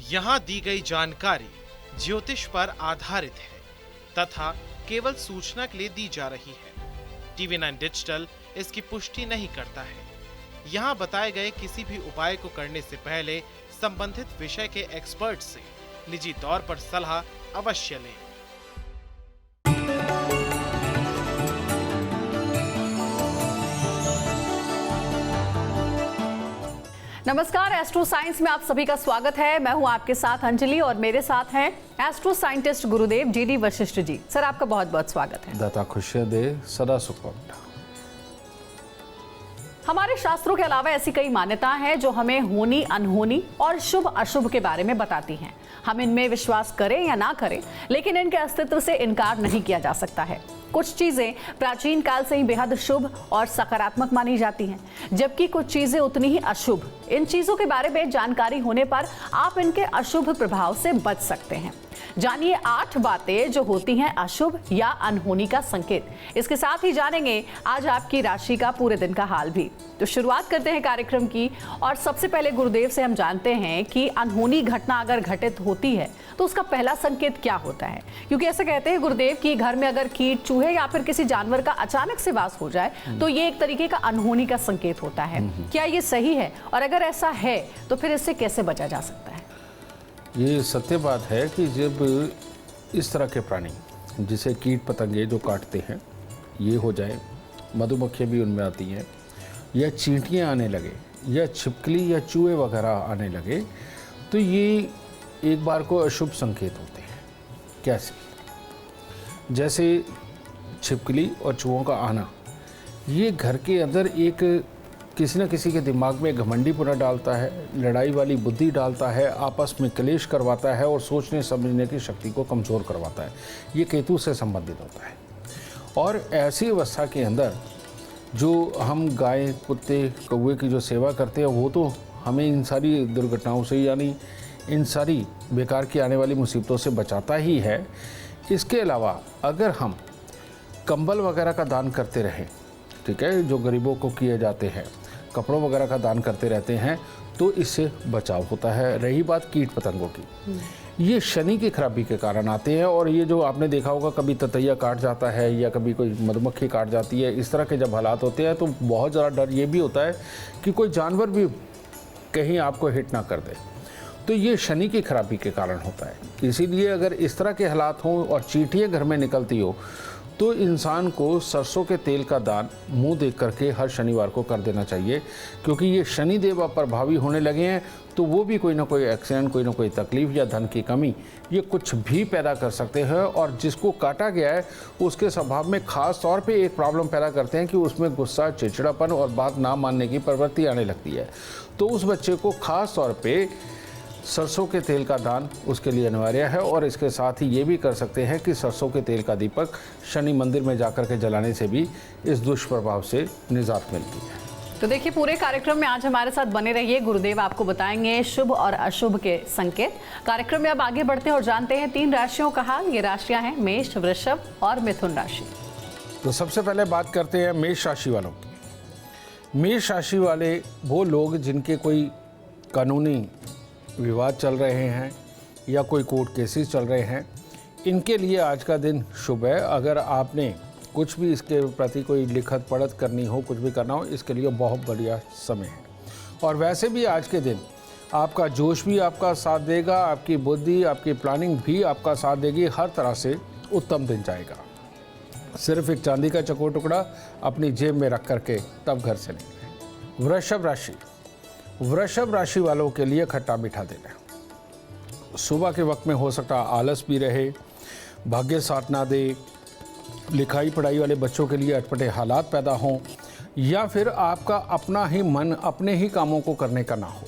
यहाँ दी गई जानकारी ज्योतिष पर आधारित है तथा केवल सूचना के लिए दी जा रही है। TV9 डिजिटल इसकी पुष्टि नहीं करता है। यहाँ बताए गए किसी भी उपाय को करने से पहले संबंधित विषय के एक्सपर्ट से निजी तौर पर सलाह अवश्य लें। नमस्कार, एस्ट्रो साइंस में आप सभी का स्वागत है। मैं हूं आपके साथ अंजलि और मेरे साथ हैं एस्ट्रो साइंटिस्ट गुरुदेव जीडी वशिष्ठ जी। सर, आपका बहुत बहुत स्वागत है। दाता खुशियां दे, सदा सुख पावना। हमारे शास्त्रों के अलावा ऐसी कई मान्यताएं हैं जो हमें होनी अनहोनी और शुभ अशुभ के बारे में बताती हैं। हम इनमें विश्वास करें या ना करें, लेकिन इनके अस्तित्व से इनकार नहीं किया जा सकता है। कुछ चीजें प्राचीन काल से ही बेहद शुभ और सकारात्मक मानी जाती हैं, जबकि कुछ चीजें उतनी ही अशुभ। इन चीजों के बारे में जानकारी होने पर आप इनके अशुभ प्रभाव से बच सकते हैं। जानिए 8 बातें जो होती हैं अशुभ या अनहोनी का संकेत। इसके साथ ही जानेंगे आज आपकी राशि का पूरे दिन का हाल भी। तो शुरुआत करते हैं कार्यक्रम की, और सबसे पहले गुरुदेव से हम जानते हैं कि अनहोनी घटना अगर घटित होती है तो उसका पहला संकेत क्या होता है। क्योंकि ऐसा कहते हैं गुरुदेव कि घर में अगर कीट, चूहे या फिर किसी जानवर का अचानक से वास हो जाए तो ये एक तरीके का अनहोनी का संकेत होता है। क्या ये सही है, और अगर ऐसा है तो फिर इससे कैसे बचा जा सकता है? ये सत्य बात है कि जब इस तरह के प्राणी, जिसे कीट पतंगे जो काटते हैं, ये हो जाए, मधुमक्खियाँ भी उनमें आती हैं, या चींटियाँ आने लगे, या छिपकली या चूहे वगैरह आने लगे, तो ये एक बार को अशुभ संकेत होते हैं। कैसे? जैसे छिपकली और चूहों का आना, ये घर के अंदर एक किसी न किसी के दिमाग में घमंडीपना डालता है, लड़ाई वाली बुद्धि डालता है, आपस में क्लेश करवाता है और सोचने समझने की शक्ति को कमज़ोर करवाता है। ये केतु से संबंधित होता है। और ऐसी अवस्था के अंदर जो हम गाय, कुत्ते, कौवे की जो सेवा करते हैं, वो तो हमें इन सारी दुर्घटनाओं से, यानी इन सारी बेकार की आने वाली मुसीबतों से बचाता ही है। इसके अलावा अगर हम कंबल वगैरह का दान करते रहें, ठीक है, जो गरीबों को किए जाते हैं, कपड़ों वगैरह का दान करते रहते हैं, तो इससे बचाव होता है। रही बात कीट पतंगों की, ये शनि की खराबी के कारण आते हैं। और ये जो आपने देखा होगा, कभी ततैया काट जाता है या कभी कोई मधुमक्खी काट जाती है, इस तरह के जब हालात होते हैं तो बहुत ज़्यादा डर ये भी होता है कि कोई जानवर भी कहीं आपको हिट ना कर दे। तो ये शनि की खराबी के कारण होता है। इसीलिए अगर इस तरह के हालात हों और चींटियाँ घर में निकलती हो, तो इंसान को सरसों के तेल का दान मुंह देख करके हर शनिवार को कर देना चाहिए। क्योंकि ये शनि देव प्रभावी होने लगे हैं, तो वो भी कोई ना कोई एक्सीडेंट, कोई ना कोई तकलीफ या धन की कमी, ये कुछ भी पैदा कर सकते हैं। और जिसको काटा गया है उसके स्वभाव में खास तौर पे एक प्रॉब्लम पैदा करते हैं कि उसमें गुस्सा, चिड़चिड़ापन और बात ना मानने की प्रवृत्ति आने लगती है। तो उस बच्चे को खास तौर पे सरसों के तेल का दान उसके लिए अनिवार्य है। और इसके साथ ही ये भी कर सकते हैं कि सरसों के तेल का दीपक शनि मंदिर में जाकर के जलाने से भी इस दुष्प्रभाव से निजात मिलती है। तो देखिए, पूरे कार्यक्रम में आज हमारे साथ बने रहिए। गुरुदेव आपको बताएंगे शुभ और अशुभ के संकेत। कार्यक्रम में अब आगे बढ़ते हैं और जानते हैं 3 राशियों का हाल। ये राशियां हैं मेष, वृषभ और मिथुन राशि। तो सबसे पहले बात करते हैं मेष राशि वालों की। मेष राशि वाले वो लोग जिनके कोई कानूनी विवाद चल रहे हैं या कोई कोर्ट केसेस चल रहे हैं, इनके लिए आज का दिन शुभ है। अगर आपने कुछ भी इसके प्रति कोई लिखत पढ़त करनी हो, कुछ भी करना हो, इसके लिए बहुत बढ़िया समय है। और वैसे भी आज के दिन आपका जोश भी आपका साथ देगा, आपकी बुद्धि, आपकी प्लानिंग भी आपका साथ देगी। हर तरह से उत्तम दिन जाएगा। सिर्फ एक चांदी का चकोर टुकड़ा अपनी जेब में रख करके तब घर से निकलें। वृषभ राशि, वृषभ राशि वालों के लिए खट्टा मीठा दिन है। सुबह के वक्त में हो सकता है आलस भी रहे, भाग्य साथ ना दे, लिखाई पढ़ाई वाले बच्चों के लिए अटपटे हालात पैदा हों, या फिर आपका अपना ही मन अपने ही कामों को करने का ना हो।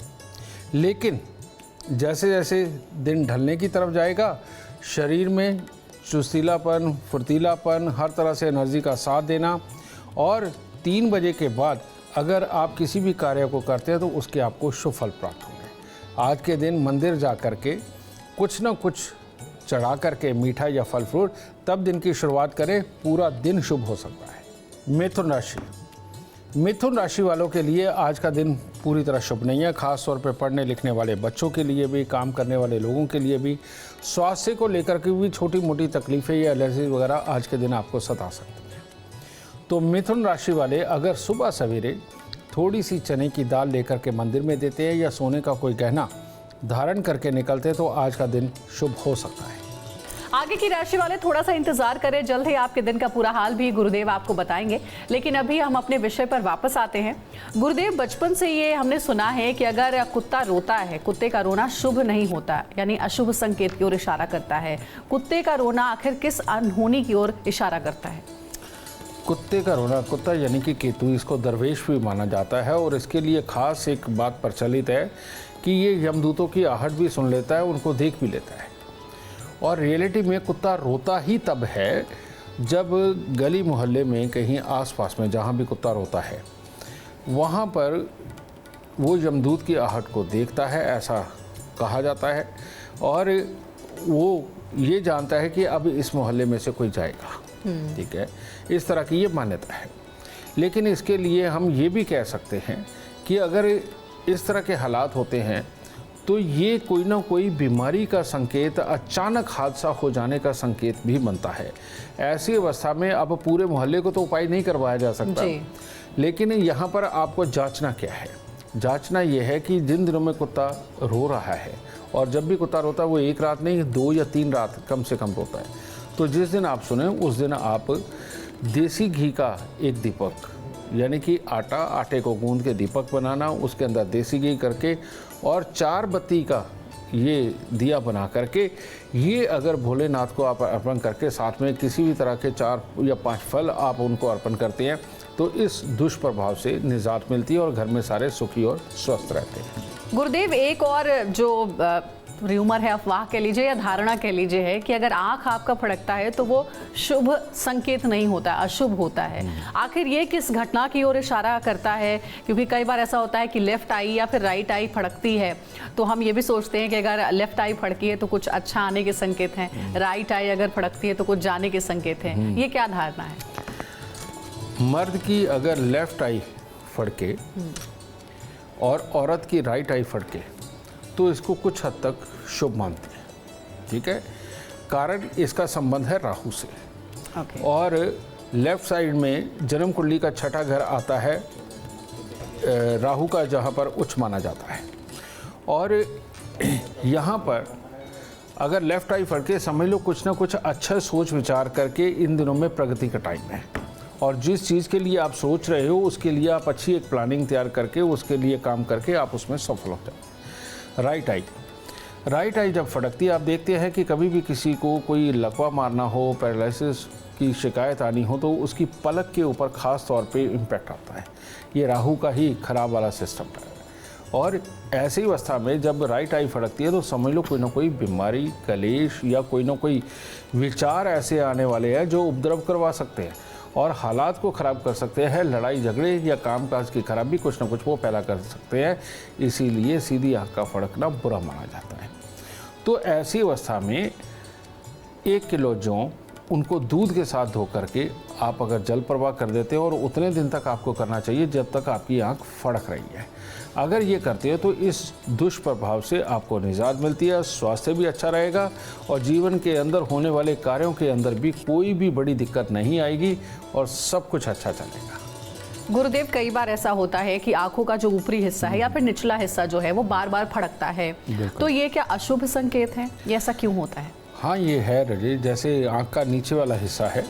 लेकिन जैसे जैसे दिन ढलने की तरफ जाएगा, शरीर में चुस्तीलापन, फुर्तीलापन, हर तरह से एनर्जी का साथ देना। और 3 बजे के बाद अगर आप किसी भी कार्य को करते हैं तो उसके आपको शुभ फल प्राप्त होंगे। आज के दिन मंदिर जा कर के कुछ न कुछ चढ़ा करके मीठा या फल फ्रूट, तब दिन की शुरुआत करें, पूरा दिन शुभ हो सकता है। मिथुन राशि, मिथुन राशि वालों के लिए आज का दिन पूरी तरह शुभ नहीं है, ख़ास तौर पे पढ़ने लिखने वाले बच्चों के लिए भी, काम करने वाले लोगों के लिए भी। स्वास्थ्य को लेकर के भी छोटी मोटी तकलीफ़ें या एलर्जी वगैरह आज के दिन आपको सता सकती हैं। तो मिथुन राशि वाले अगर सुबह सवेरे थोड़ी सी चने की दाल लेकर के मंदिर में देते हैं या सोने का कोई गहना धारण करके निकलते हैं तो आज का दिन शुभ हो सकता है। आगे की राशि वाले थोड़ा सा इंतजार करें, जल्द ही आपके दिन का पूरा हाल भी गुरुदेव आपको बताएंगे। लेकिन अभी हम अपने विषय पर वापस आते हैं। गुरुदेव, बचपन से ये हमने सुना है कि अगर कुत्ता रोता है, कुत्ते का रोना शुभ नहीं होता, यानी अशुभ संकेत की ओर इशारा करता है। कुत्ते का रोना आखिर किस अनहोनी की ओर इशारा करता है? कुत्ते का रोना, कुत्ता यानी कि केतु, इसको दरवेश भी माना जाता है और इसके लिए खास एक बात प्रचलित है कि ये यमदूतों की आहट भी सुन लेता है, उनको देख भी लेता है। और रियलिटी में कुत्ता रोता ही तब है जब गली मोहल्ले में कहीं आसपास में जहाँ भी कुत्ता रोता है वहाँ पर वो यमदूत की आहट को देखता है, ऐसा कहा जाता है। और वो ये जानता है कि अब इस मोहल्ले में से कोई जाएगा, ठीक है, इस तरह की ये मान्यता है। लेकिन इसके लिए हम ये भी कह सकते हैं कि अगर इस तरह के हालात होते हैं तो ये कोई ना कोई बीमारी का संकेत, अचानक हादसा हो जाने का संकेत भी बनता है। ऐसी अवस्था में अब पूरे मोहल्ले को तो उपाय नहीं करवाया जा सकता, लेकिन यहाँ पर आपको जांचना क्या है? जांचना ये है कि जिन दिनों में कुत्ता रो रहा है, और जब भी कुत्ता रोता है वो एक रात नहीं 2 या 3 रात कम से कम रोता है, तो जिस दिन आप सुने उस दिन आप देसी घी का एक दीपक, यानी कि आटे को गूंद के दीपक बनाना, उसके अंदर देसी घी करके और 4 बत्ती का ये दिया बना करके, ये अगर भोलेनाथ को आप अर्पण करके साथ में किसी भी तरह के 4 या 5 फल आप उनको अर्पण करते हैं तो इस दुष्प्रभाव से निजात मिलती है और घर में सारे सुखी और स्वस्थ रहते हैं। गुरुदेव, एक और जो र्यूमर है, अफवाह कह लीजिए या धारणा कह लीजिए, है कि अगर आंख आपका फड़कता है तो वो शुभ संकेत नहीं होता, अशुभ होता है। आखिर ये किस घटना की ओर इशारा करता है? क्योंकि कई बार ऐसा होता है कि लेफ्ट आई या फिर राइट आई फड़कती है तो हम ये भी सोचते हैं कि अगर लेफ्ट आई फड़की है तो कुछ अच्छा आने के संकेत हैं, राइट आई अगर फड़कती है तो कुछ जाने के संकेत हैं। ये क्या धारणा है? मर्द की अगर लेफ्ट आई फड़के और औरत की राइट आई फड़के तो इसको कुछ हद तक शुभ मानते हैं, ठीक है। कारण इसका संबंध है राहु से। और लेफ्ट साइड में जन्म कुंडली का 6ठा घर आता है राहु का, जहाँ पर उच्च माना जाता है। और यहाँ पर अगर लेफ्ट आई फड़के, समझ लो कुछ ना कुछ अच्छा सोच विचार करके इन दिनों में प्रगति का टाइम है, और जिस चीज़ के लिए आप सोच रहे हो उसके लिए आप अच्छी एक प्लानिंग तैयार करके उसके लिए काम करके आप उसमें सफल हो जाओ। राइट आई जब फड़कती है, आप देखते हैं कि कभी भी किसी को कोई लकवा मारना हो, पैरालिसिस की शिकायत आनी हो तो उसकी पलक के ऊपर ख़ास तौर पे इम्पैक्ट आता है। ये राहु का ही खराब वाला सिस्टम है। और ऐसी अवस्था में जब राइट आई फड़कती है तो समझ लो कोई ना कोई बीमारी, कलेश या कोई ना कोई विचार ऐसे आने वाले हैं जो उपद्रव करवा सकते हैं और हालात को ख़राब कर सकते हैं। लड़ाई झगड़े या कामकाज की खराबी कुछ ना कुछ वो पैदा कर सकते हैं, इसीलिए सीधी आँख का फड़कना बुरा माना जाता है। तो ऐसी अवस्था में 1 किलो जौ उनको दूध के साथ धो करके आप अगर जल प्रवाह कर देते हो, और उतने दिन तक आपको करना चाहिए जब तक आपकी आँख फड़क रही है। अगर ये करते हो तो इस दुष्प्रभाव से आपको निजात मिलती है, स्वास्थ्य भी अच्छा रहेगा और जीवन के अंदर होने वाले कार्यों के अंदर भी कोई भी बड़ी दिक्कत नहीं आएगी और सब कुछ अच्छा चलेगा। गुरुदेव, कई बार ऐसा होता है कि आंखों का जो ऊपरी हिस्सा है या फिर निचला हिस्सा जो है वो बार बार फड़कता है, तो ये क्या अशुभ संकेत है? ये ऐसा क्यों होता है? हाँ, ये है रजी, जैसे आँख का नीचे वाला हिस्सा है,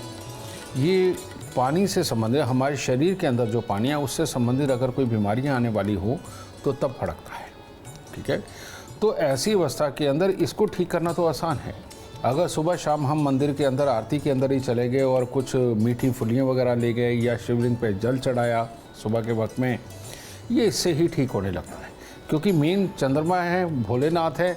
ये पानी से संबंधित, हमारे शरीर के अंदर जो पानी है उससे संबंधित अगर कोई बीमारियां आने वाली हो तो तब फड़कता है, ठीक है। तो ऐसी अवस्था के अंदर इसको ठीक करना तो आसान है। अगर सुबह शाम हम मंदिर के अंदर आरती के अंदर ही चले गए और कुछ मीठी फुलियाँ वगैरह ले गए या शिवलिंग पे जल चढ़ाया सुबह के वक्त में, ये इससे ही ठीक होने लगता है। क्योंकि मेन चंद्रमा है, भोलेनाथ है,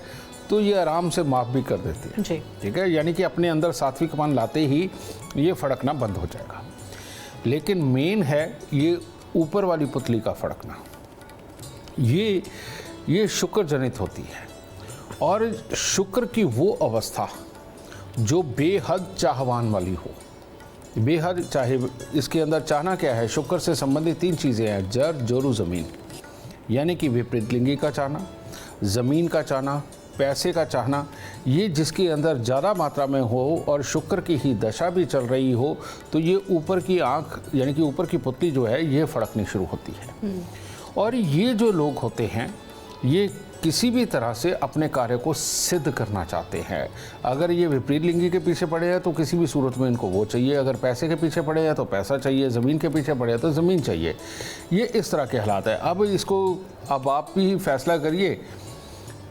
तो ये आराम से माफ़ भी कर देती है, ठीक है। यानी कि अपने अंदर सात्विक मन लाते ही ये फड़कना बंद हो जाएगा। लेकिन मेन है ये ऊपर वाली पुतली का फड़कना, ये शुक्र जनित होती है। और शुक्र की वो अवस्था जो बेहद चाहवान वाली हो, बेहद चाहे, इसके अंदर चाहना क्या है, शुक्र से संबंधित 3 चीज़ें हैं, जड़, जोरू, ज़मीन। यानी कि विपरीत लिंगी का चाहना, ज़मीन का चाहना, पैसे का चाहना, ये जिसके अंदर ज़्यादा मात्रा में हो और शुक्र की ही दशा भी चल रही हो, तो ये ऊपर की आँख यानी कि ऊपर की पुतली जो है ये फड़कनी शुरू होती है। और ये जो लोग होते हैं ये किसी भी तरह से अपने कार्य को सिद्ध करना चाहते हैं। अगर ये विपरीत लिंगी के पीछे पड़े हैं तो किसी भी सूरत में इनको वो चाहिए, अगर पैसे के पीछे पड़े हैं तो पैसा चाहिए, ज़मीन के पीछे पड़े हैं तो ज़मीन चाहिए। ये इस तरह के हालात है। अब आप भी फैसला करिए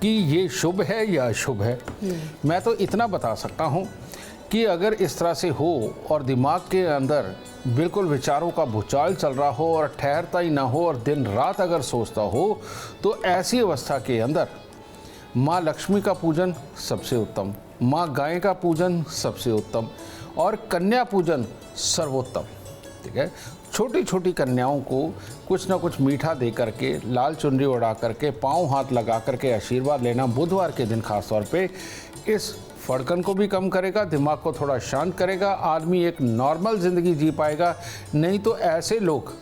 कि ये शुभ है या अशुभ है। मैं तो इतना बता सकता हूँ कि अगर इस तरह से हो और दिमाग के अंदर बिल्कुल विचारों का भूचाल चल रहा हो और ठहरता ही ना हो और दिन रात अगर सोचता हो, तो ऐसी अवस्था के अंदर माँ लक्ष्मी का पूजन सबसे उत्तम, माँ गाय का पूजन सबसे उत्तम और कन्या पूजन सर्वोत्तम। ठीक है, छोटी छोटी कन्याओं को कुछ ना कुछ मीठा दे करके, लाल चुनरी उड़ा करके, पाँव हाथ लगा करके आशीर्वाद लेना बुधवार के दिन खास तौर पे इस फड़कन को भी कम करेगा, दिमाग को थोड़ा शांत करेगा, आदमी एक नॉर्मल ज़िंदगी जी पाएगा। नहीं तो ऐसे लोग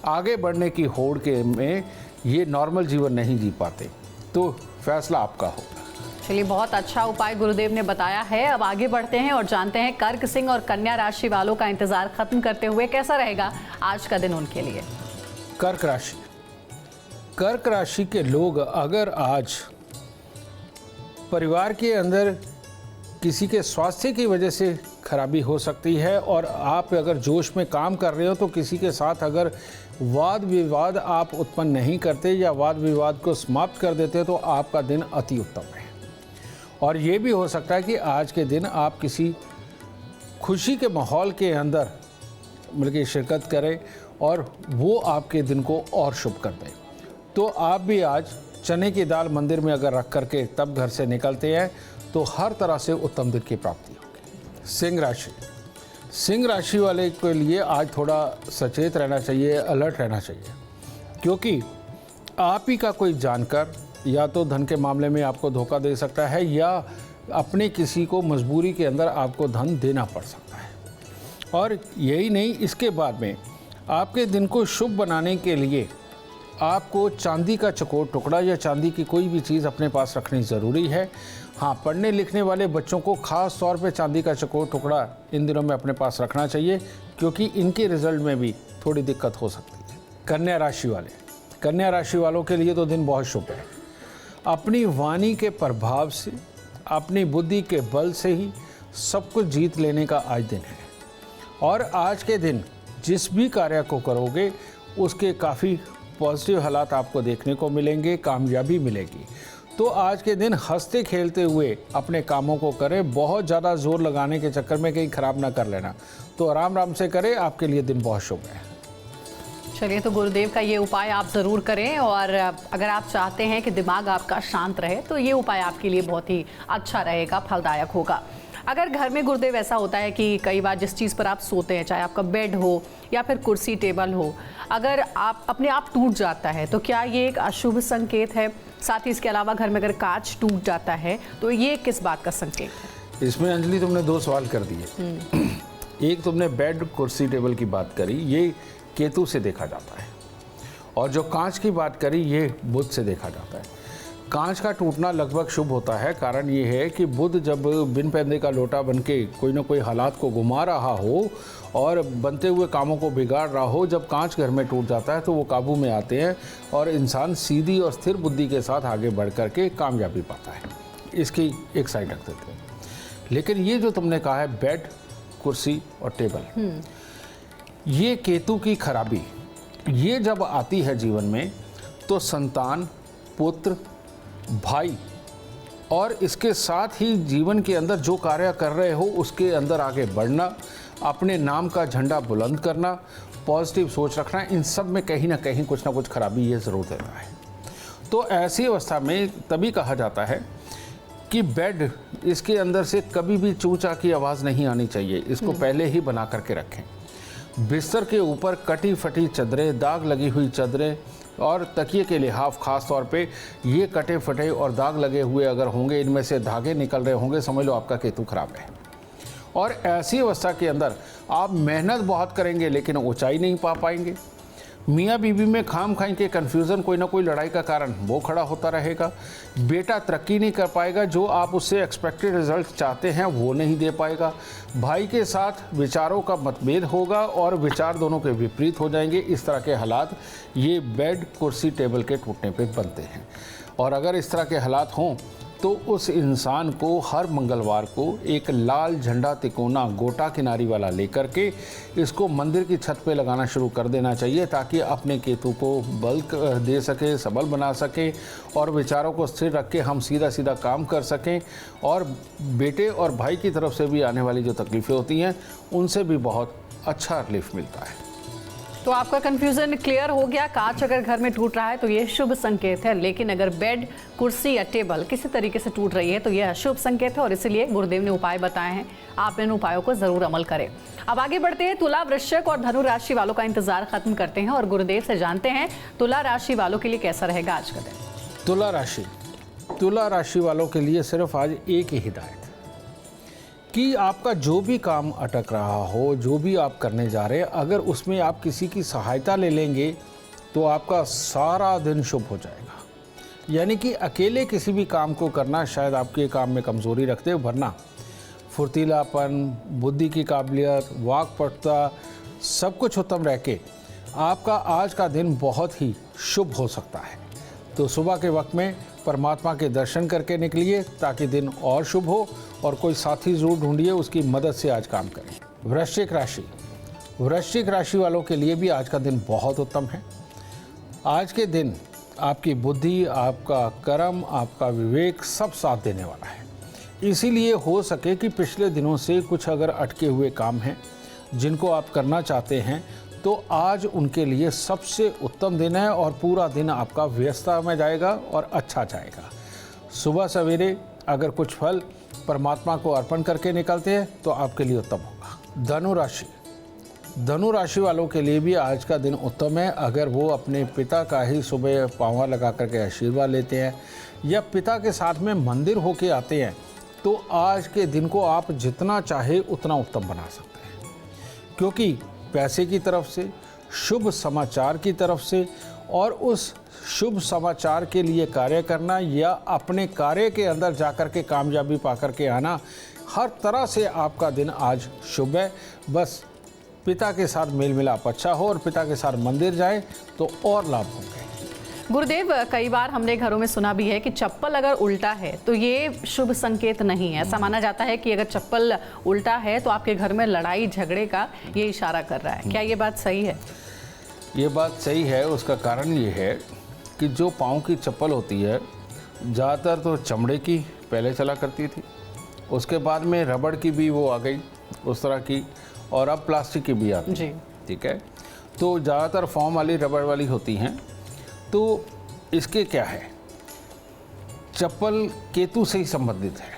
आगे बढ़ने की होड़ के में ये नॉर्मल जीवन नहीं जी पाते। तो फैसला आपका होगा। चलिए, बहुत अच्छा उपाय गुरुदेव ने बताया है। अब आगे बढ़ते हैं और जानते हैं कर्क सिंह और कन्या राशि वालों का इंतजार खत्म करते हुए कैसा रहेगा आज का दिन उनके लिए। कर्क राशि, कर्क राशि के लोग अगर आज परिवार के अंदर किसी के स्वास्थ्य की वजह से खराबी हो सकती है और आप अगर जोश में काम कर रहे हो तो किसी के साथ अगर वाद विवाद आप उत्पन्न नहीं करते या वाद विवाद को समाप्त कर देते तो आपका दिन अति उत्तम है। और ये भी हो सकता है कि आज के दिन आप किसी खुशी के माहौल के अंदर बल्कि शिरकत करें और वो आपके दिन को और शुभ कर दें। तो आप भी आज चने की दाल मंदिर में अगर रख करके तब घर से निकलते हैं तो हर तरह से उत्तम दिन की प्राप्ति होगी। सिंह राशि, सिंह राशि वाले के लिए आज थोड़ा सचेत रहना चाहिए, अलर्ट रहना चाहिए, क्योंकि आप ही का कोई जानकर या तो धन के मामले में आपको धोखा दे सकता है या अपने किसी को मजबूरी के अंदर आपको धन देना पड़ सकता है। और यही नहीं, इसके बाद में आपके दिन को शुभ बनाने के लिए आपको चांदी का चकोर टुकड़ा या चांदी की कोई भी चीज़ अपने पास रखनी ज़रूरी है। हाँ, पढ़ने लिखने वाले बच्चों को ख़ास तौर पे चांदी का चकोर टुकड़ा इन दिनों में अपने पास रखना चाहिए, क्योंकि इनके रिजल्ट में भी थोड़ी दिक्कत हो सकती है। कन्या राशि वाले, कन्या राशि वालों के लिए तो दिन बहुत शुभ है। अपनी वाणी के प्रभाव से, अपनी बुद्धि के बल से ही सब कुछ जीत लेने का आज दिन है। और आज के दिन जिस भी कार्य को करोगे उसके काफ़ी पॉजिटिव हालात आपको देखने को मिलेंगे, कामयाबी मिलेगी। तो आज के दिन हंसते खेलते हुए अपने कामों को करें, बहुत ज़्यादा जोर लगाने के चक्कर में कहीं ख़राब ना कर लेना। तो आराम आराम से करें, आपके लिए दिन बहुत शुभ है। चलिए, तो गुरुदेव का ये उपाय आप ज़रूर करें और अगर आप चाहते हैं कि दिमाग आपका शांत रहे तो ये उपाय आपके लिए बहुत ही अच्छा रहेगा, फलदायक होगा। अगर घर में गुरुदेव ऐसा होता है कि कई बार जिस चीज़ पर आप सोते हैं, चाहे आपका बेड हो या फिर कुर्सी टेबल हो, अगर आप अपने आप टूट जाता है तो क्या ये एक अशुभ संकेत है? साथ ही इसके अलावा घर में अगर कांच टूट जाता है तो ये किस बात का संकेत है? इसमें अंजलि तुमने दो सवाल कर दिए। एक तुमने बेड कुर्सी टेबल की बात करी, ये केतु से देखा जाता है, और जो कांच की बात करी ये बुध से देखा जाता है। कांच का टूटना लगभग शुभ होता है। कारण ये है कि बुध जब बिन पैंदे का लोटा बन के कोई ना कोई हालात को घुमा रहा हो और बनते हुए कामों को बिगाड़ रहा हो, जब कांच घर में टूट जाता है तो वो काबू में आते हैं और इंसान सीधी और स्थिर बुद्धि के साथ आगे बढ़ कर के कामयाबी पाता है। इसकी एक साइड रख देते हैं। लेकिन ये जो तुमने कहा है बेड, कुर्सी और टेबल, ये केतु की खराबी, ये जब आती है जीवन में तो संतान, पुत्र, भाई और इसके साथ ही जीवन के अंदर जो कार्य कर रहे हो उसके अंदर आगे बढ़ना, अपने नाम का झंडा बुलंद करना, पॉजिटिव सोच रखना, इन सब में कहीं ना कहीं कुछ ना कुछ खराबी ये ज़रूर देता है। तो ऐसी अवस्था में तभी कहा जाता है कि बेड, इसके अंदर से कभी भी चूचा की आवाज़ नहीं आनी चाहिए, इसको पहले ही बना करके रखें। बिस्तर के ऊपर कटी फटी चादरें, दाग लगी हुई चादरें और तकिए के लिहाफ खास तौर पे ये कटे फटे और दाग लगे हुए अगर होंगे, इनमें से धागे निकल रहे होंगे, समझ लो आपका केतु खराब है। और ऐसी अवस्था के अंदर आप मेहनत बहुत करेंगे लेकिन ऊंचाई नहीं पा पाएंगे। मियाँ बीवी में खाम खाई के कन्फ्यूज़न, कोई ना कोई लड़ाई का कारण वो खड़ा होता रहेगा। बेटा तरक्की नहीं कर पाएगा, जो आप उससे एक्सपेक्टेड रिजल्ट चाहते हैं वो नहीं दे पाएगा। भाई के साथ विचारों का मतभेद होगा और विचार दोनों के विपरीत हो जाएंगे। इस तरह के हालात ये बेड, कुर्सी, टेबल के टूटने पे बनते हैं। और अगर इस तरह के हालात हों तो उस इंसान को हर मंगलवार को एक लाल झंडा तिकोना गोटा किनारी वाला लेकर के इसको मंदिर की छत पे लगाना शुरू कर देना चाहिए, ताकि अपने केतु को बल दे सके, सबल बना सके और विचारों को स्थिर रख के हम सीधा सीधा काम कर सकें और बेटे और भाई की तरफ से भी आने वाली जो तकलीफ़ें होती हैं उनसे भी बहुत अच्छा रिलीफ मिलता है। तो आपका कंफ्यूजन क्लियर हो गया। कांच अगर घर में टूट रहा है तो ये शुभ संकेत है, लेकिन अगर बेड, कुर्सी या टेबल किसी तरीके से टूट रही है तो यह अशुभ संकेत है और इसीलिए गुरुदेव ने उपाय बताए हैं। आप इन उपायों को जरूर अमल करें। अब आगे बढ़ते हैं, तुला, वृश्चिक और धनु राशि वालों का इंतजार खत्म करते हैं और गुरुदेव से जानते हैं तुला राशि वालों के लिए कैसा रहेगा आज का दिन। तुला राशि वालों के लिए सिर्फ आज एक ही हिदायत कि आपका जो भी काम अटक रहा हो, जो भी आप करने जा रहे हैं, अगर उसमें आप किसी की सहायता ले लेंगे तो आपका सारा दिन शुभ हो जाएगा। यानी कि अकेले किसी भी काम को करना शायद आपके काम में कमज़ोरी रखते हो, वरना फुर्तीलापन, बुद्धि की काबिलियत, वाक्पटुता सब कुछ उत्तम रह के आपका आज का दिन बहुत ही शुभ हो सकता है। तो सुबह के वक्त में परमात्मा के दर्शन करके निकलिए ताकि दिन और शुभ हो, और कोई साथी जरूर ढूंढिए, उसकी मदद से आज काम करें। वृश्चिक राशि वालों के लिए भी आज का दिन बहुत उत्तम है। आज के दिन आपकी बुद्धि, आपका कर्म, आपका विवेक सब साथ देने वाला है। इसीलिए हो सके कि पिछले दिनों से कुछ अगर अटके हुए काम हैं जिनको आप करना चाहते हैं तो आज उनके लिए सबसे उत्तम दिन है और पूरा दिन आपका व्यस्तता में जाएगा और अच्छा जाएगा। सुबह सवेरे अगर कुछ फल परमात्मा को अर्पण करके निकलते हैं तो आपके लिए उत्तम होगा। धनु राशि वालों के लिए भी आज का दिन उत्तम है। अगर वो अपने पिता का ही सुबह पाँव लगा करके आशीर्वाद लेते हैं या पिता के साथ में मंदिर होके आते हैं तो आज के दिन को आप जितना चाहे उतना उत्तम बना सकते हैं, क्योंकि पैसे की तरफ से, शुभ समाचार की तरफ से और उस शुभ समाचार के लिए कार्य करना या अपने कार्य के अंदर जाकर के कामयाबी पाकर के आना, हर तरह से आपका दिन आज शुभ है। बस पिता के साथ मेल मिलाप अच्छा हो और पिता के साथ मंदिर जाए तो और लाभ होंगे। गुरुदेव, कई बार हमने घरों में सुना भी है कि चप्पल अगर उल्टा है तो ये शुभ संकेत नहीं है। ऐसा माना जाता है कि अगर चप्पल उल्टा है तो आपके घर में लड़ाई झगड़े का ये इशारा कर रहा है। क्या ये बात सही है? ये बात सही है। उसका कारण ये है कि जो पाँव की चप्पल होती है ज़्यादातर तो चमड़े की पहले चला करती थी, उसके बाद में रबड़ की भी वो आ गई उस तरह की, और अब प्लास्टिक की भी आती है। ठीक है, तो ज़्यादातर फॉर्म वाली रबड़ वाली होती हैं। तो इसके क्या है, चप्पल केतु से ही संबंधित है,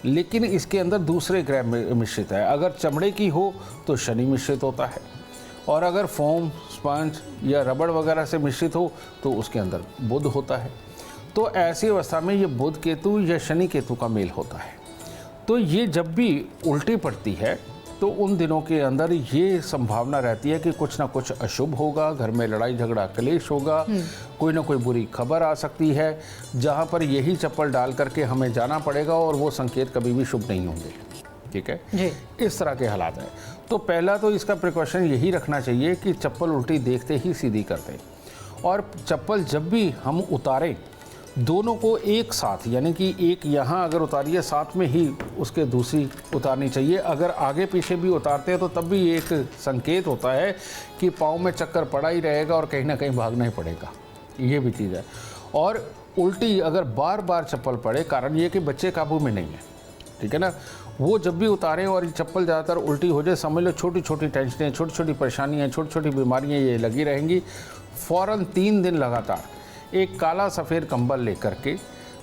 लेकिन इसके अंदर दूसरे ग्रह मिश्रित है। अगर चमड़े की हो तो शनि मिश्रित होता है, और अगर फोम, स्पंज या रबड़ वगैरह से मिश्रित हो तो उसके अंदर बुध होता है। तो ऐसी अवस्था में ये बुध केतु या शनि केतु का मेल होता है। तो ये जब भी उल्टी पड़ती है तो उन दिनों के अंदर ये संभावना रहती है कि कुछ ना कुछ अशुभ होगा, घर में लड़ाई झगड़ा क्लेश होगा, कोई ना कोई बुरी खबर आ सकती है, जहाँ पर यही चप्पल डाल करके हमें जाना पड़ेगा और वो संकेत कभी भी शुभ नहीं होंगे। ठीक है जी। इस तरह के हालात हैं। तो पहला तो इसका प्रिकॉशन यही रखना चाहिए कि चप्पल उल्टी देखते ही सीधी कर दें, और चप्पल जब भी हम उतारें दोनों को एक साथ, यानी कि एक यहाँ अगर उतारिए साथ में ही उसके दूसरी उतारनी चाहिए। अगर आगे पीछे भी उतारते हैं तो तब भी एक संकेत होता है कि पाँव में चक्कर पड़ा ही रहेगा और कहीं ना कहीं भागना ही पड़ेगा, ये भी चीज़ है। और उल्टी अगर बार बार चप्पल पड़े, कारण ये कि बच्चे काबू में नहीं है, ठीक है ना, वो जब भी उतारें और ये चप्पल ज़्यादातर उल्टी हो जाए, समझ लो छोटी छोटी टेंशनें, छोटी छोटी परेशानियाँ, छोटी छोटी बीमारियाँ ये लगी रहेंगी। फ़ौरन 3 दिन लगातार एक काला सफ़ेद कंबल लेकर के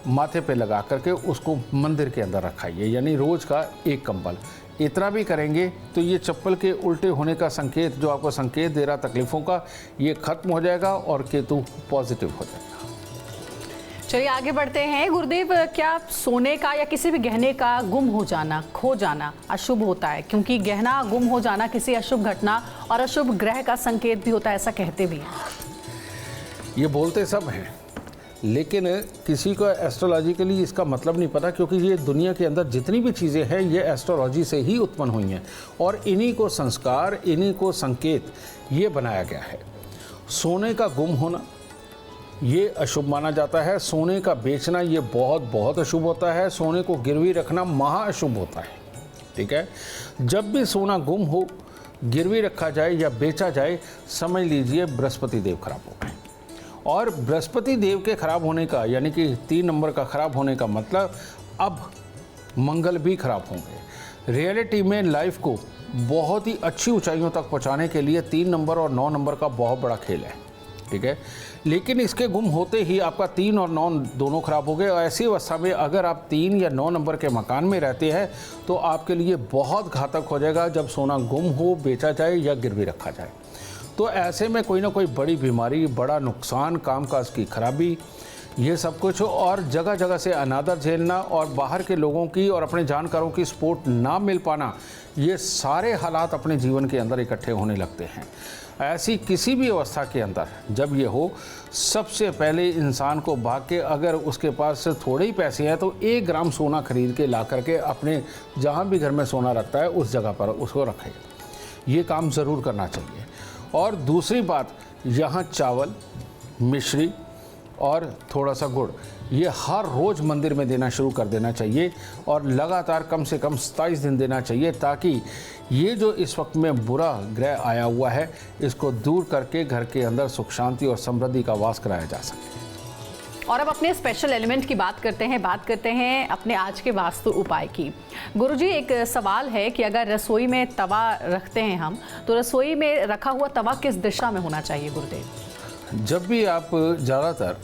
माथे पे लगा करके उसको मंदिर के अंदर रखाइए, यानी रोज़ का एक कंबल। इतना भी करेंगे तो ये चप्पल के उल्टे होने का संकेत, जो आपको संकेत दे रहा तकलीफ़ों का, ये ख़त्म हो जाएगा और केतु पॉजिटिव हो जाएगा। चलिए आगे बढ़ते हैं। गुरुदेव, क्या सोने का या किसी भी गहने का गुम हो जाना, खो जाना अशुभ होता है? क्योंकि गहना गुम हो जाना किसी अशुभ घटना और अशुभ ग्रह का संकेत भी होता है, ऐसा कहते भी हैं। ये बोलते सब हैं, लेकिन किसी को एस्ट्रोलॉजिकली इसका मतलब नहीं पता, क्योंकि ये दुनिया के अंदर जितनी भी चीज़ें हैं ये एस्ट्रोलॉजी से ही उत्पन्न हुई हैं और इन्हीं को संस्कार, इन्हीं को संकेत ये बनाया गया है। सोने का गुम होना ये अशुभ माना जाता है, सोने का बेचना ये बहुत बहुत अशुभ होता है, सोने को गिरवी रखना महा अशुभ होता है। ठीक है, जब भी सोना गुम हो, गिरवी रखा जाए या बेचा जाए, समझ लीजिए बृहस्पति देव खराब हो गए। और बृहस्पति देव के खराब होने का यानी कि 3 नंबर का खराब होने का मतलब अब मंगल भी खराब होंगे। रियलिटी में लाइफ को बहुत ही अच्छी ऊंचाइयों तक पहुंचाने के लिए 3 नंबर और 9 नंबर का बहुत बड़ा खेल है। ठीक है, लेकिन इसके गुम होते ही आपका 3 और 9 दोनों खराब हो गए। और ऐसी अवस्था में अगर आप 3 या 9 नंबर के मकान में रहते हैं तो आपके लिए बहुत घातक हो जाएगा जब सोना गुम हो, बेचा जाए या गिरवी रखा जाए। तो ऐसे में कोई ना कोई बड़ी बीमारी, बड़ा नुकसान, कामकाज की खराबी, ये सब कुछ, और जगह जगह से अनादर झेलना और बाहर के लोगों की और अपने जानकारों की सपोर्ट ना मिल पाना, ये सारे हालात अपने जीवन के अंदर इकट्ठे होने लगते हैं। ऐसी किसी भी अवस्था के अंदर जब ये हो, सबसे पहले इंसान को भाग के, अगर उसके पास थोड़े ही पैसे हैं तो 1 ग्राम सोना खरीद के ला करके अपने जहाँ भी घर में सोना रखता है उस जगह पर उसको रखे। ये काम ज़रूर करना चाहिए। और दूसरी बात, यहाँ चावल, मिश्री और थोड़ा सा गुड़ ये हर रोज़ मंदिर में देना शुरू कर देना चाहिए और लगातार कम से कम 27 दिन देना चाहिए, ताकि ये जो इस वक्त में बुरा ग्रह आया हुआ है इसको दूर करके घर के अंदर सुख शांति और समृद्धि का वास कराया जा सके। और अब अपने स्पेशल एलिमेंट की बात करते हैं अपने आज के वास्तु उपाय की। गुरुजी, एक सवाल है कि अगर रसोई में तवा रखते हैं हम, तो रसोई में रखा हुआ तवा किस दिशा में होना चाहिए गुरुदेव? जब भी आप ज़्यादातर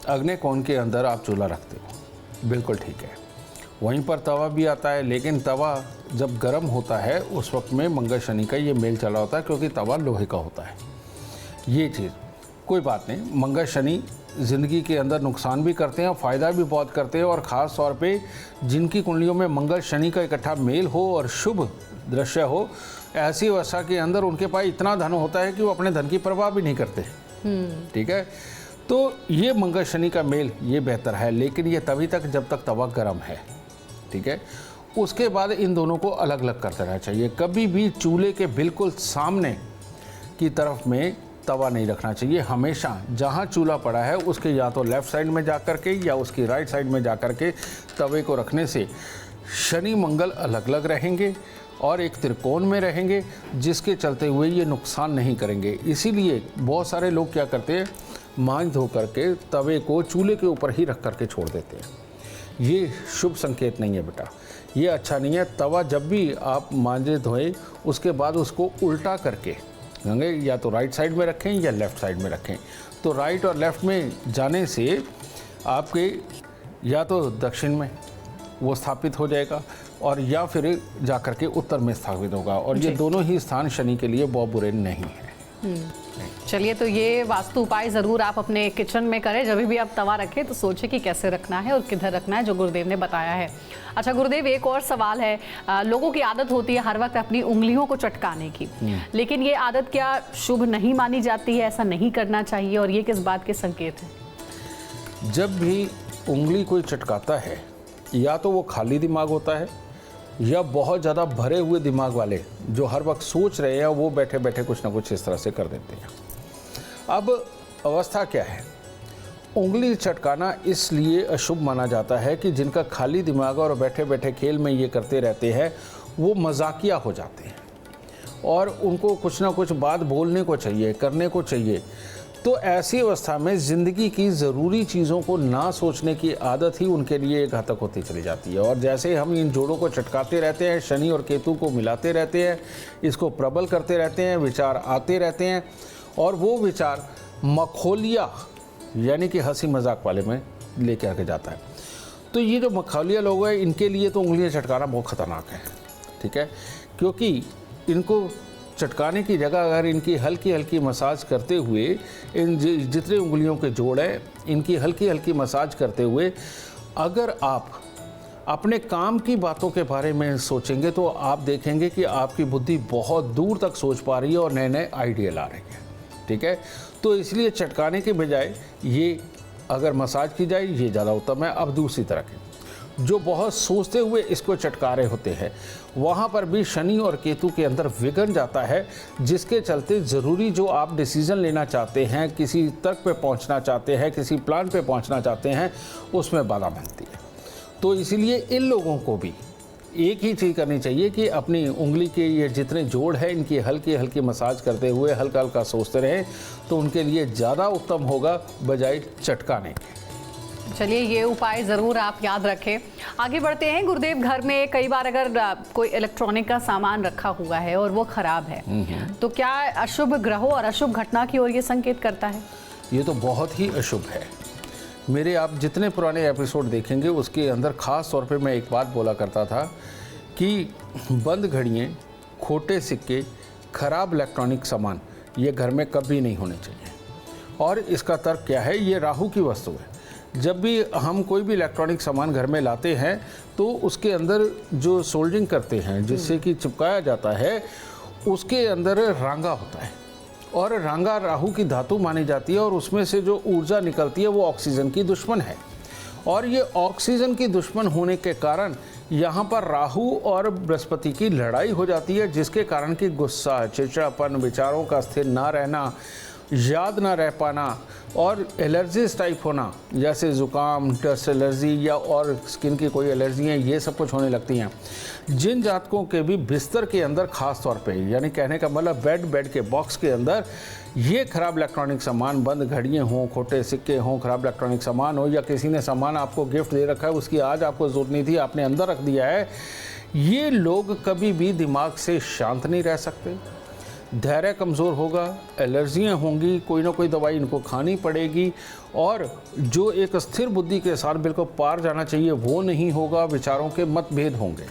अग्नि कोण के अंदर आप चूल्हा रखते हो, बिल्कुल ठीक है, वहीं पर तवा भी आता है, लेकिन तवा जब गर्म होता है उस वक्त में मंगल शनि का ये मेल चला होता है, क्योंकि तवा लोहे का होता है। ये चीज़ कोई बात नहीं, मंगल शनि ज़िंदगी के अंदर नुकसान भी करते हैं और फ़ायदा भी बहुत करते हैं। और ख़ास तौर पे जिनकी कुंडलियों में मंगल शनि का इकट्ठा मेल हो और शुभ दृश्य हो, ऐसी अवस्था के अंदर उनके पास इतना धन होता है कि वो अपने धन की परवाह भी नहीं करते। ठीक है, तो ये मंगल शनि का मेल ये बेहतर है, लेकिन ये तभी तक जब तक तवा गर्म है। ठीक है, उसके बाद इन दोनों को अलग अलग कर देना चाहिए। कभी भी चूल्हे के बिल्कुल सामने की तरफ में तवा नहीं रखना चाहिए। हमेशा जहाँ चूल्हा पड़ा है उसके या तो लेफ़्ट साइड में जा कर के या उसकी राइट साइड में जा कर के तवे को रखने से शनि मंगल अलग अलग रहेंगे और एक त्रिकोण में रहेंगे, जिसके चलते हुए ये नुकसान नहीं करेंगे। इसीलिए बहुत सारे लोग क्या करते हैं, मांझ धो करके तवे को चूल्हे के ऊपर ही रख करके छोड़ देते हैं। ये शुभ संकेत नहीं है बेटा, ये अच्छा नहीं है। तवा जब भी आप मांझे धोएं उसके बाद उसको उल्टा करके गंगे या तो राइट साइड में रखें या लेफ़्ट साइड में रखें। तो राइट और लेफ़्ट में जाने से आपके या तो दक्षिण में वो स्थापित हो जाएगा और या फिर जा कर के उत्तर में स्थापित होगा, और ये दोनों ही स्थान शनि के लिए बहुत बुरे नहीं हैं। चलिए, तो ये वास्तु उपाय ज़रूर आप अपने किचन में करें। जब भी आप तवा रखें तो सोचें कि कैसे रखना है और किधर रखना है, जो गुरुदेव ने बताया है। अच्छा गुरुदेव, एक और सवाल है। लोगों की आदत होती है हर वक्त अपनी उंगलियों को चटकाने की, लेकिन ये आदत क्या शुभ नहीं मानी जाती है? ऐसा नहीं करना चाहिए, और ये किस बात के संकेत हैं? जब भी उंगली कोई चटकाता है, या तो वो खाली दिमाग होता है या बहुत ज़्यादा भरे हुए दिमाग वाले जो हर वक्त सोच रहे हैं, वो बैठे बैठे कुछ ना कुछ इस तरह से कर देते हैं। अब अवस्था क्या है, उंगली चटकाना इसलिए अशुभ माना जाता है कि जिनका खाली दिमाग और बैठे बैठे खेल में ये करते रहते हैं, वो मजाकिया हो जाते हैं और उनको कुछ ना कुछ बात बोलने को चाहिए, करने को चाहिए। तो ऐसी अवस्था में ज़िंदगी की ज़रूरी चीज़ों को ना सोचने की आदत ही उनके लिए घातक होती चली जाती है। और जैसे हम इन जोड़ों को चटकाते रहते हैं, शनि और केतु को मिलाते रहते हैं, इसको प्रबल करते रहते हैं, विचार आते रहते हैं, और वो विचार मखौलिया यानी कि हंसी मजाक वाले में लेके आके जाता है। तो ये जो मखौलिया लोग हैं, इनके लिए तो उंगलियां चटकाना बहुत ख़तरनाक है। ठीक है, क्योंकि इनको चटकाने की जगह अगर इनकी हल्की हल्की मसाज करते हुए इन जितने उंगलियों के जोड़ हैं, इनकी हल्की हल्की मसाज करते हुए अगर आप अपने काम की बातों के बारे में सोचेंगे तो आप देखेंगे कि आपकी बुद्धि बहुत दूर तक सोच पा रही है और नए नए आइडिया ला रही है। ठीक है, तो इसलिए चटकाने के बजाय ये अगर मसाज की जाए ये ज़्यादा उत्तम है। अब दूसरी तरह के जो बहुत सोचते हुए इसको चटका रहे होते हैं, वहाँ पर भी शनि और केतु के अंदर विघ्न जाता है, जिसके चलते ज़रूरी जो आप डिसीज़न लेना चाहते हैं, किसी तर्क पे पहुँचना चाहते हैं, किसी प्लान पे पहुँचना चाहते हैं, उसमें बाधा बनती है। तो इसीलिए इन लोगों को भी एक ही चीज़ करनी चाहिए कि अपनी उंगली के ये जितने जोड़ हैं इनकी हल्की हल्की मसाज करते हुए हल्का हल्का सोचते रहें, तो उनके लिए ज़्यादा उत्तम होगा बजाय चटकाने के। चलिए, ये उपाय ज़रूर आप याद रखें। आगे बढ़ते हैं। गुरुदेव, घर में कई बार अगर कोई इलेक्ट्रॉनिक का सामान रखा हुआ है और वो ख़राब है, तो क्या अशुभ ग्रहों और अशुभ घटना की ओर ये संकेत करता है? ये तो बहुत ही अशुभ है। मेरे आप जितने पुराने एपिसोड देखेंगे उसके अंदर ख़ास तौर पे मैं एक बात बोला करता था कि बंद घड़ियाँ, खोटे सिक्के, ख़राब इलेक्ट्रॉनिक सामान ये घर में कभी नहीं होने चाहिए। और इसका तर्क क्या है? ये राहु की वस्तु है। जब भी हम कोई भी इलेक्ट्रॉनिक सामान घर में लाते हैं तो उसके अंदर जो सोल्डरिंग करते हैं, जिससे कि चिपकाया जाता है, उसके अंदर रांगा होता है और रांगा राहु की धातु मानी जाती है और उसमें से जो ऊर्जा निकलती है वो ऑक्सीजन की दुश्मन है। और ये ऑक्सीजन की दुश्मन होने के कारण यहाँ पर राहु और बृहस्पति की लड़ाई हो जाती है, जिसके कारण कि गुस्सा, चिड़चिड़ापन, विचारों का स्थिर ना रहना, याद ना रह पाना और एलर्जीज टाइप होना, जैसे ज़ुकाम, डस्ट एलर्जी या और स्किन की कोई एलर्जियाँ, ये सब कुछ होने लगती हैं। जिन जातकों के भी बिस्तर के अंदर ख़ास तौर पे, यानी कहने का मतलब बेड के बॉक्स के अंदर ये ख़राब इलेक्ट्रॉनिक सामान, बंद घड़ियाँ हों, खोटे सिक्के हों, ख़राब इलेक्ट्रॉनिक सामान हो, या किसी ने सामान आपको गिफ्ट दे रखा है, उसकी आज आपको ज़रूरत नहीं थी, आपने अंदर रख दिया है, ये लोग कभी भी दिमाग से शांत नहीं रह सकते। धैर्य कमज़ोर होगा, एलर्जियाँ होंगी, कोई ना कोई दवाई इनको खानी पड़ेगी और जो एक स्थिर बुद्धि के साथ बिल्कुल पार जाना चाहिए वो नहीं होगा, विचारों के मतभेद होंगे।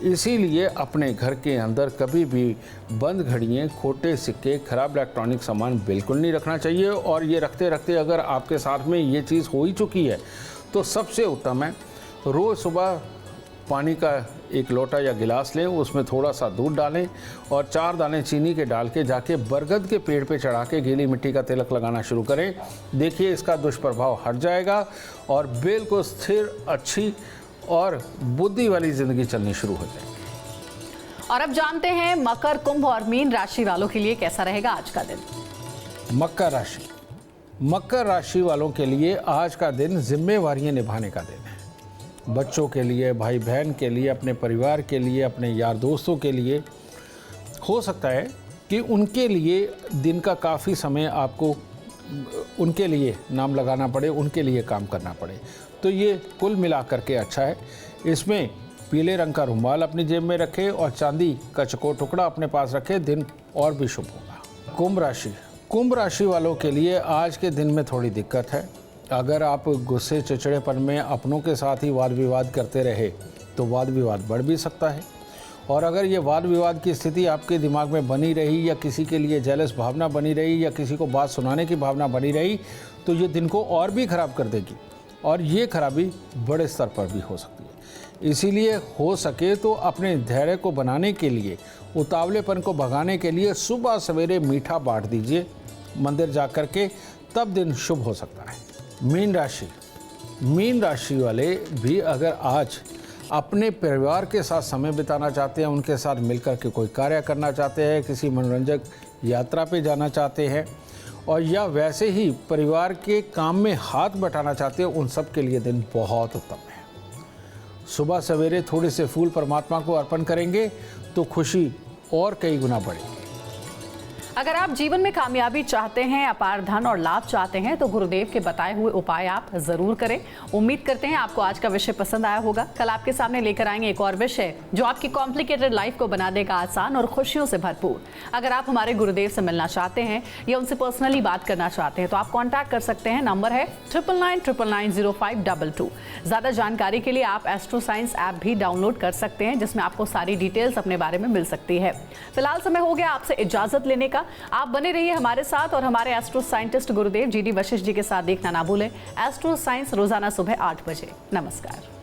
इसीलिए अपने घर के अंदर कभी भी बंद घड़ियाँ, खोटे सिक्के, खराब इलेक्ट्रॉनिक सामान बिल्कुल नहीं रखना चाहिए। और ये रखते रखते अगर आपके साथ में ये चीज़ हो ही चुकी है तो सबसे उत्तम है रोज़ सुबह पानी का एक लोटा या गिलास लें, उसमें थोड़ा सा दूध डालें और 4 दाने चीनी के डाल के जाके बरगद के पेड़ पे चढ़ा के गीली मिट्टी का तिलक लगाना शुरू करें। देखिए इसका दुष्प्रभाव हट जाएगा और बिल्कुल स्थिर, अच्छी और बुद्धि वाली ज़िंदगी चलनी शुरू हो जाएगी। और अब जानते हैं मकर, कुंभ और मीन राशि वालों के लिए कैसा रहेगा आज का दिन। मकर राशि वालों के लिए आज का दिन जिम्मेवारियां निभाने का दिन है। बच्चों के लिए, भाई बहन के लिए, अपने परिवार के लिए, अपने यार दोस्तों के लिए हो सकता है कि उनके लिए दिन का काफ़ी समय आपको उनके लिए नाम लगाना पड़े, उनके लिए काम करना पड़े। तो ये कुल मिलाकर के अच्छा है। इसमें पीले रंग का रुमाल अपनी जेब में रखें और चांदी का चकोर टुकड़ा अपने पास रखें, दिन और भी शुभ होगा। कुंभ राशि वालों के लिए आज के दिन में थोड़ी दिक्कत है। अगर आप गुस्से, चिड़चिड़ेपन में अपनों के साथ ही वाद विवाद करते रहे तो वाद विवाद बढ़ भी सकता है। और अगर ये वाद विवाद की स्थिति आपके दिमाग में बनी रही या किसी के लिए जेलस भावना बनी रही या किसी को बात सुनाने की भावना बनी रही तो ये दिन को और भी ख़राब कर देगी और ये खराबी बड़े स्तर पर भी हो सकती है। इसीलिए हो सके तो अपने धैर्य को बनाने के लिए, उतावलेपन को भगाने के लिए सुबह सवेरे मीठा बांट दीजिए मंदिर जा कर के, तब दिन शुभ हो सकता है। मीन राशि वाले भी अगर आज अपने परिवार के साथ समय बिताना चाहते हैं, उनके साथ मिलकर के कोई कार्य करना चाहते हैं, किसी मनोरंजक यात्रा पे जाना चाहते हैं और या वैसे ही परिवार के काम में हाथ बटाना चाहते हैं, उन सब के लिए दिन बहुत उत्तम है। सुबह सवेरे थोड़े से फूल परमात्मा को अर्पण करेंगे तो खुशी और कई गुना बढ़ेगी। अगर आप जीवन में कामयाबी चाहते हैं, अपार धन और लाभ चाहते हैं तो गुरुदेव के बताए हुए उपाय आप जरूर करें। उम्मीद करते हैं आपको आज का विषय पसंद आया होगा। कल आपके सामने लेकर आएंगे एक और विषय जो आपकी कॉम्प्लिकेटेड लाइफ को बना देगा आसान और खुशियों से भरपूर। अगर आप हमारे गुरुदेव से मिलना चाहते हैं या उनसे पर्सनली बात करना चाहते हैं तो आप कॉन्टैक्ट कर सकते हैं। नंबर है 9999905222। ज्यादा जानकारी के लिए आप एस्ट्रो साइंस ऐप भी डाउनलोड कर सकते हैं, जिसमें आपको सारी डिटेल्स अपने बारे में मिल सकती है। फिलहाल समय हो गया आपसे इजाजत लेने का। आप बने रहिए हमारे साथ और हमारे एस्ट्रो साइंटिस्ट गुरुदेव GD वशिष्ठ जी के साथ देखना ना भूलें एस्ट्रो साइंस रोजाना सुबह 8 बजे। नमस्कार।